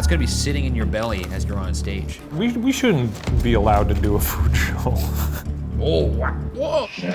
That's gonna be sitting in your belly as you're on stage. We shouldn't be allowed to do a food show. Oh, wow. Whoa. Hi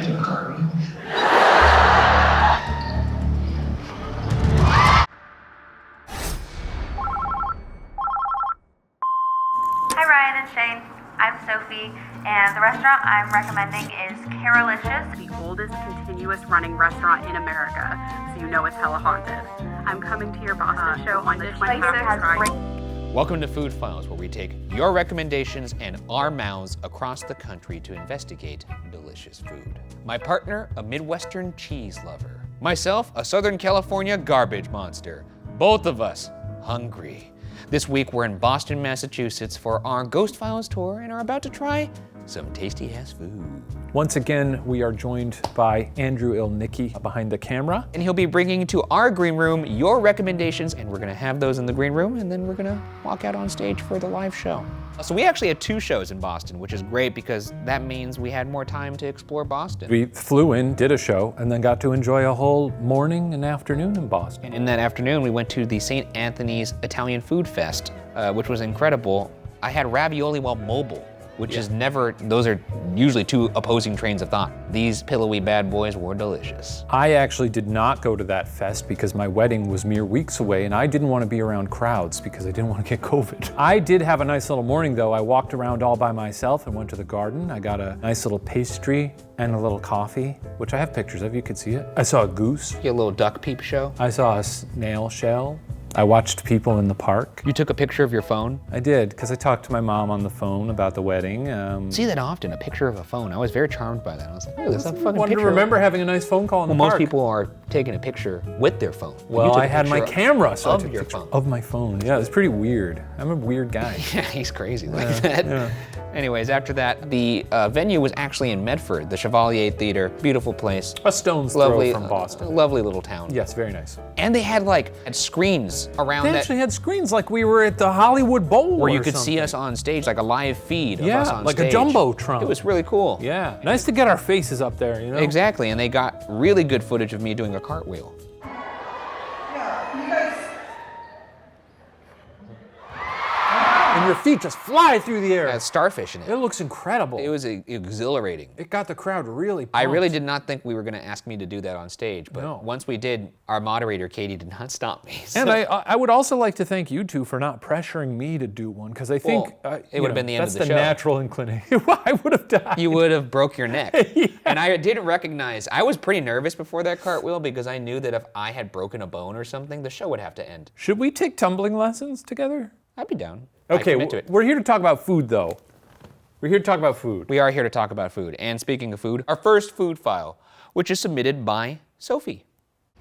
Ryan and Shane, I'm Sophie, and the restaurant I'm recommending is Carolicious, the oldest continuous running restaurant in America, so you know it's hella haunted. I'm coming to your Boston show on the 26th. Welcome to Food Files, where we take your recommendations and our mouths across the country to investigate delicious food. My partner, a Midwestern cheese lover. Myself, a Southern California garbage monster. Both of us hungry. This week we're in Boston, Massachusetts for our Ghost Files tour and are about to try some tasty-ass food. Once again, we are joined by Andrew Ilnyckyj behind the camera. And he'll be bringing to our green room your recommendations, and we're gonna have those in the green room, and then we're gonna walk out on stage for the live show. So we actually had 2 shows in Boston, which is great because that means we had more time to explore Boston. We flew in, did a show, and then got to enjoy a whole morning and afternoon in Boston. And in that afternoon, we went to the St. Anthony's Italian Food Fest, which was incredible. I had ravioli while mobile, which is never, those are usually 2 opposing trains of thought. These pillowy bad boys were delicious. I actually did not go to that fest because my wedding was mere weeks away and I didn't want to be around crowds because I didn't want to get COVID. I did have a nice little morning though. I walked around all by myself and went to the garden. I got a nice little pastry and a little coffee, which I have pictures of, you could see it. I saw a goose. You had a little duck peep show. I saw a snail shell. I watched people in the park. You took a picture of your phone? I did, because I talked to my mom on the phone about the wedding. See that often, a picture of a phone. I was very charmed by that. I was like, oh, that's a fucking wanted picture. to remember having a nice phone call in the Most park. people are taking a picture with their phone. Well, I had my camera, so I of took a your picture phone. of my phone. Yeah, it's pretty weird. I'm a weird guy. Yeah, he's crazy like that. Anyways, after that, the venue was actually in Medford, the Chevalier Theater. Beautiful place. A stone's throw from Boston. Lovely little town. Yes, very nice. And they had screens around They that. actually had screens like we were at the Hollywood Bowl where you or could see something. us on stage, like a live feed of us on like stage. a jumbotron. It was really cool. Yeah, nice to get our faces up there, you know? Exactly, and they got really good footage of me doing a cartwheel. And your feet just fly through the air. Had starfish in it. It looks incredible. It was exhilarating. It got the crowd really pumped. I really did not think we were gonna ask me to do that on stage, but once we did, our moderator, Katie, did not stop me. So. And I would also like to thank you 2 for not pressuring me to do one, because I think it would have been the end of the show. That's the natural inclination. I would have died. You would have broke your neck. Yeah. And I didn't recognize, I was pretty nervous before that cartwheel because I knew that if I had broken a bone or something, the show would have to end. Should we take tumbling lessons together? I'd be down. Okay, we're here to talk about food though. We're here to talk about food. We are here to talk about food. And speaking of food, our first food file, which is submitted by Sophie.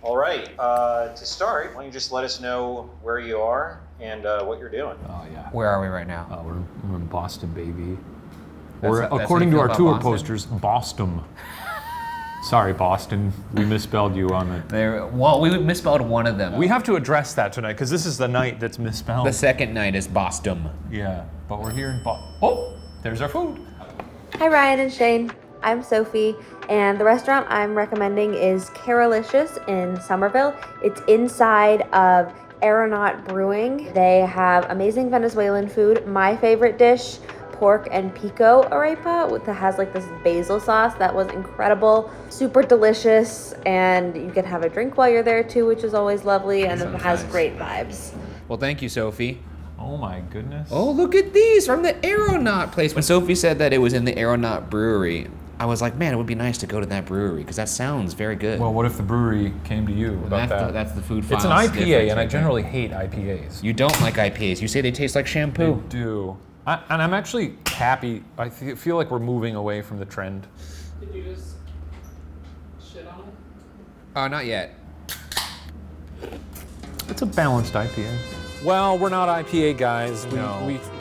All right, to start, why don't you just let us know where you are and what you're doing. Oh yeah. Where are we right now? We're in Boston, baby. That's According how to you our feel tour about Boston? posters, Boston. Sorry, Boston. We misspelled you on it. Well, we misspelled one of them. We have to address that tonight because this is the night that's misspelled. The second night is Boston. Yeah, but we're here in Boston. Oh, there's our food. Hi Ryan and Shane, I'm Sophie, and the restaurant I'm recommending is Carolicious in Somerville. It's inside of Aeronaut Brewing. They have amazing Venezuelan food. My favorite dish, pork and pico arepa that has this basil sauce. That was incredible, super delicious, and you can have a drink while you're there too, which is always lovely, and it has great vibes. Well, thank you, Sophie. Oh my goodness. Oh, look at these from the Aeronaut place. When Sophie said that it was in the Aeronaut Brewery, I was like, man, it would be nice to go to that brewery because that sounds very good. Well, what if the brewery came to you about that? That's the food files. It's an IPA, and I right generally hate IPAs. You don't like IPAs. You say they taste like shampoo. I do. And I'm actually happy. I feel like we're moving away from the trend. Did you just shit on it? Not yet. It's a balanced IPA. Well, we're not IPA guys.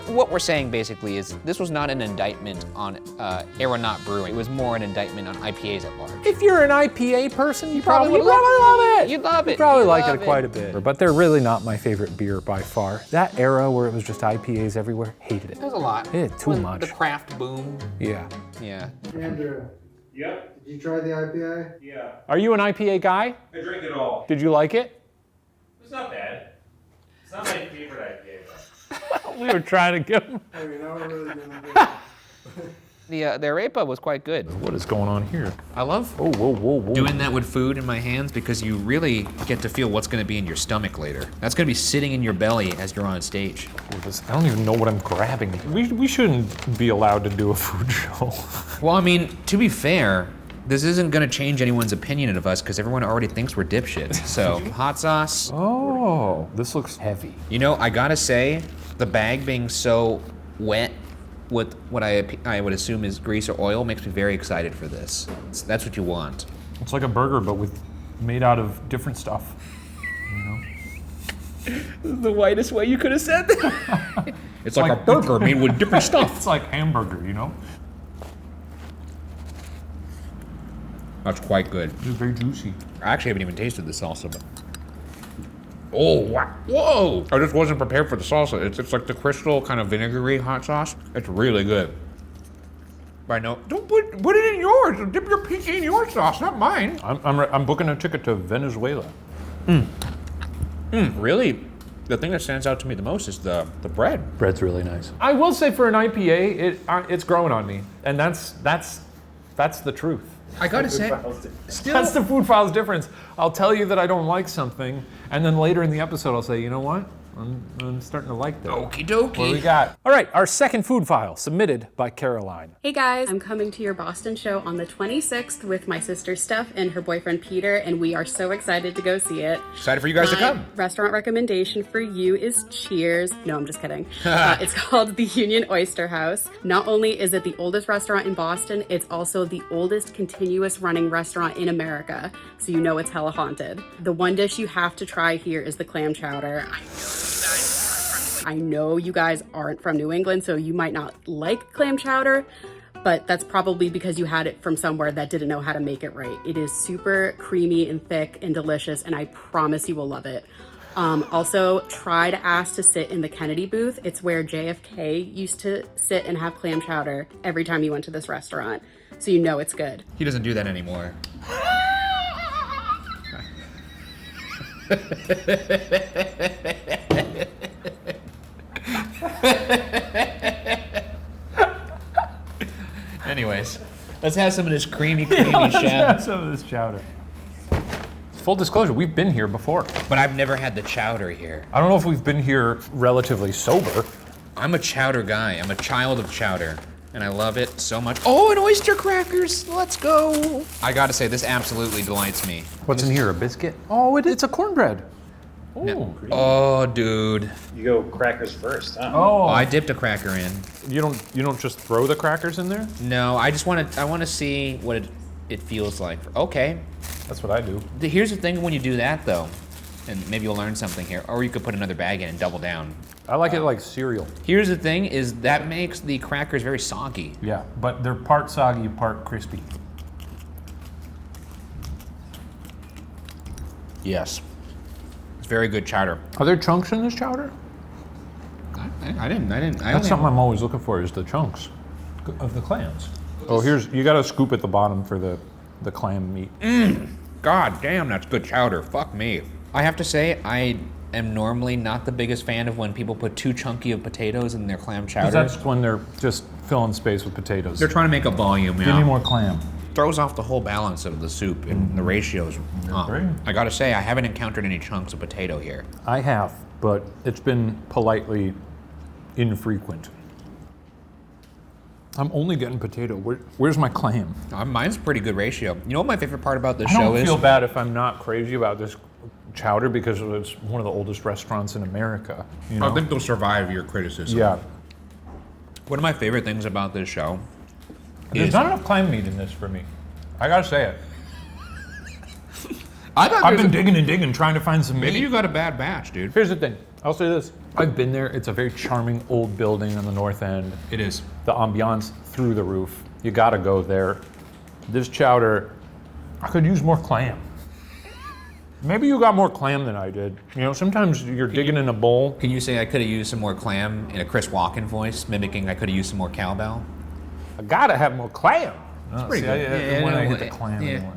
What we're saying basically is this was not an indictment on Aeronaut Brewing. It was more an indictment on IPAs at large. If you're an IPA person, you probably love it. You'd love it. You probably like love it quite a bit. But they're really not my favorite beer by far. That era where it was just IPAs everywhere, hated it. There's a lot. Too much. The craft boom. Yeah. Yeah. Andrew. Yep. Did you try the IPA? Yeah. Are you an IPA guy? I drink it all. Did you like it? It's not bad. It's not my favorite IPA, though. We were trying to get him. I mean, now we're really gonna The arepa was quite good. What is going on here? I love Oh, whoa, whoa, whoa. doing that with food in my hands because you really get to feel what's gonna be in your stomach later. That's gonna be sitting in your belly as you're on stage. I don't even know what I'm grabbing. We shouldn't be allowed to do a food show. Well, I mean, to be fair, this isn't gonna change anyone's opinion of us because everyone already thinks we're dipshits. So, hot sauce. Oh, this looks heavy. You know, I gotta say, the bag being so wet with what I would assume is grease or oil makes me very excited for this. That's what you want. It's like a burger, but made out of different stuff. You know? This is the whitest way you could have said that. It's like a burger made with different stuff. It's like hamburger, you know? That's quite good. It's very juicy. I actually haven't even tasted the salsa, but. Oh, wow. Whoa! I just wasn't prepared for the salsa. It's like the crystal kind of vinegary hot sauce. It's really good. But I know, don't put it in yours. Dip your pinky in your sauce, not mine. I'm booking a ticket to Venezuela. Really? The thing that stands out to me the most is the bread. Bread's really nice. I will say for an IPA, it's growing on me, and that's the truth. I gotta say, still, That's the food files difference. I'll tell you that I don't like something, and then later in the episode I'll say, you know what? I'm starting to like that. okie dokie. What do we got? All right, our second food file, submitted by Caroline. Hey guys, I'm coming to your Boston show on the 26th with my sister Steph and her boyfriend Peter, and we are so excited to go see it. Excited for you guys to My come. restaurant recommendation for you is Cheers. No, I'm just kidding. It's called the Union Oyster House. Not only is it the oldest restaurant in Boston, it's also the oldest continuous running restaurant in America, so you know it's hella haunted. The one dish you have to try here is the clam chowder. I know you guys aren't from New England, so you might not like clam chowder, but that's probably because you had it from somewhere that didn't know how to make it right. It is super creamy and thick and delicious, and I promise you will love it. Also, try to ask to sit in the Kennedy booth. It's where JFK used to sit and have clam chowder every time you went to this restaurant, so you know it's good. He doesn't do that anymore. Anyways, let's have some of this creamy chowder. Some of this chowder. Full disclosure, we've been here before. But I've never had the chowder here. I don't know if we've been here relatively sober. I'm a chowder guy. I'm a child of chowder. And I love it so much. Oh, and oyster crackers. Let's go. I gotta say, this absolutely delights me. What's in here, a biscuit? Oh, it's a cornbread. Oh, Oh, dude. You go crackers first, huh? Oh, I dipped a cracker in. You don't just throw the crackers in there? No, I want to see what it feels like. Okay. That's what I do. Here's the thing when you do that, though, and maybe you'll learn something here, or you could put another bag in and double down. I like it like cereal. Here's the thing is that makes the crackers very soggy. Yeah, but they're part soggy, part crispy. Yes. It's very good chowder. Are there chunks in this chowder? I didn't. That's something I'm always looking for, is the chunks of the clams. Oh, you got a scoop at the bottom for the clam meat. God damn, that's good chowder. Fuck me. I have to say, I am normally not the biggest fan of when people put too chunky of potatoes in their clam chowder. That's when they're just filling space with potatoes. They're trying to make a volume, Give me more clam. Throws off the whole balance of the soup and the ratios. Great. I gotta say, I haven't encountered any chunks of potato here. I have, but it's been politely infrequent. I'm only getting potato. Where's my clam? Mine's a pretty good ratio. You know what my favorite part about this I show don't is? feel bad if I'm not crazy about this chowder because it's one of the oldest restaurants in America. You know? I think they'll survive your criticism. Yeah. One of my favorite things about this show There's is not enough clam meat in this for me. I gotta say it. I've been digging and digging, trying to find some Maybe meat. you got a bad batch, dude. Here's the thing. I'll say this. I've been there. It's a very charming old building on the north end. It is. The ambiance through the roof. You gotta go there. This chowder, I could use more clam. Maybe you got more clam than I did. You know, sometimes you're digging in a bowl. Can you say I could have used some more clam in a Chris Walken voice, mimicking I could have used some more cowbell? I gotta have more clam. That's pretty good. When I Yeah, hit the clam. yeah. Anyway.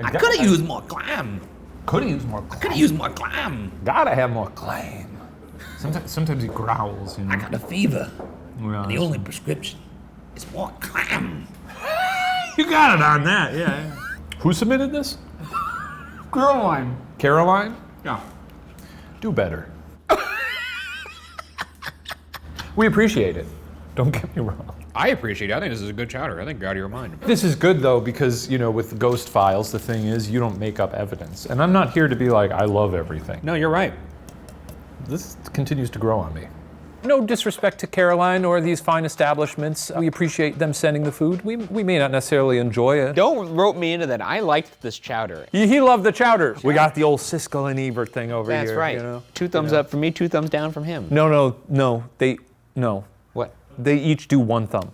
I could have used more clam. Could have used more clam. Could have used more clam. Gotta have more clam. Sometimes he growls. You know? I got a fever. Yeah. The only prescription is more clam. You got it on that, yeah. Who submitted this? Caroline. Caroline? Yeah. Do better. We appreciate it. Don't get me wrong. I appreciate it. I think this is a good chowder. I think you're out of your mind. This is good though because, you know, with ghost files, the thing is you don't make up evidence. And I'm not here to be like, I love everything. No, you're right. This continues to grow on me. No disrespect to Caroline or these fine establishments. We appreciate them sending the food. We may not necessarily enjoy it. Don't rope me into that. I liked this chowder. He loved the chowder. We got the old Siskel and Ebert thing over here. That's right. You know? 2 thumbs up from me, 2 thumbs down from him. No. What? They each do 1 thumb.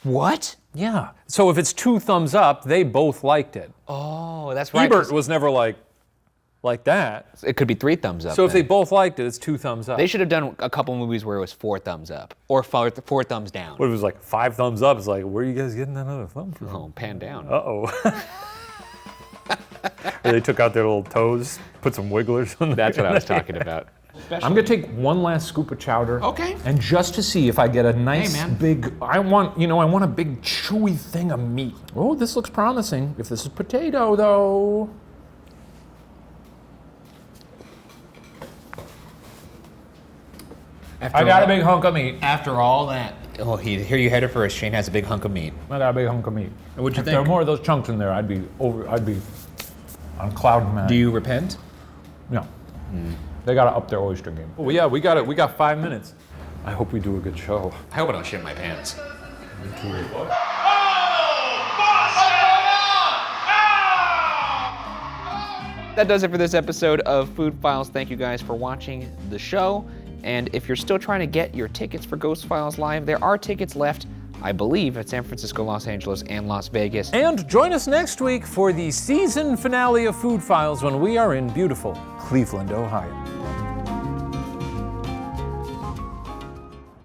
What? Yeah. So if it's 2 thumbs up, they both liked it. Oh, that's right. Ebert was never like that. It could be 3 thumbs up. So if they then. both liked it, it's 2 thumbs up. They should have done a couple movies where it was 4 thumbs up or 4 thumbs down. What if it was like 5 thumbs up? It's like, where are you guys getting that other thumb from? Oh, pan down. Uh-oh. Or they took out their little toes, put some wigglers on there. That's what I was talking about. I'm gonna take 1 last scoop of chowder. Okay. And just to see if I get a nice Hey, man. big, I want a big chewy thing of meat. Oh, this looks promising. If this is potato though. I got a big hunk of meat. After all that. Oh, here you headed first. Shane has a big hunk of meat. I got a big hunk of meat. What'd you If there were think? more of those chunks in there, I'd be on cloud nine. Do you repent? No. They gotta up their oyster game. Oh yeah, we got 5 minutes. I hope we do a good show. I hope I don't shit my pants. That does it for this episode of Food Files. Thank you guys for watching the show. And if you're still trying to get your tickets for Ghost Files Live, there are tickets left, I believe, at San Francisco, Los Angeles, and Las Vegas. And join us next week for the season finale of Food Files when we are in beautiful Cleveland, Ohio.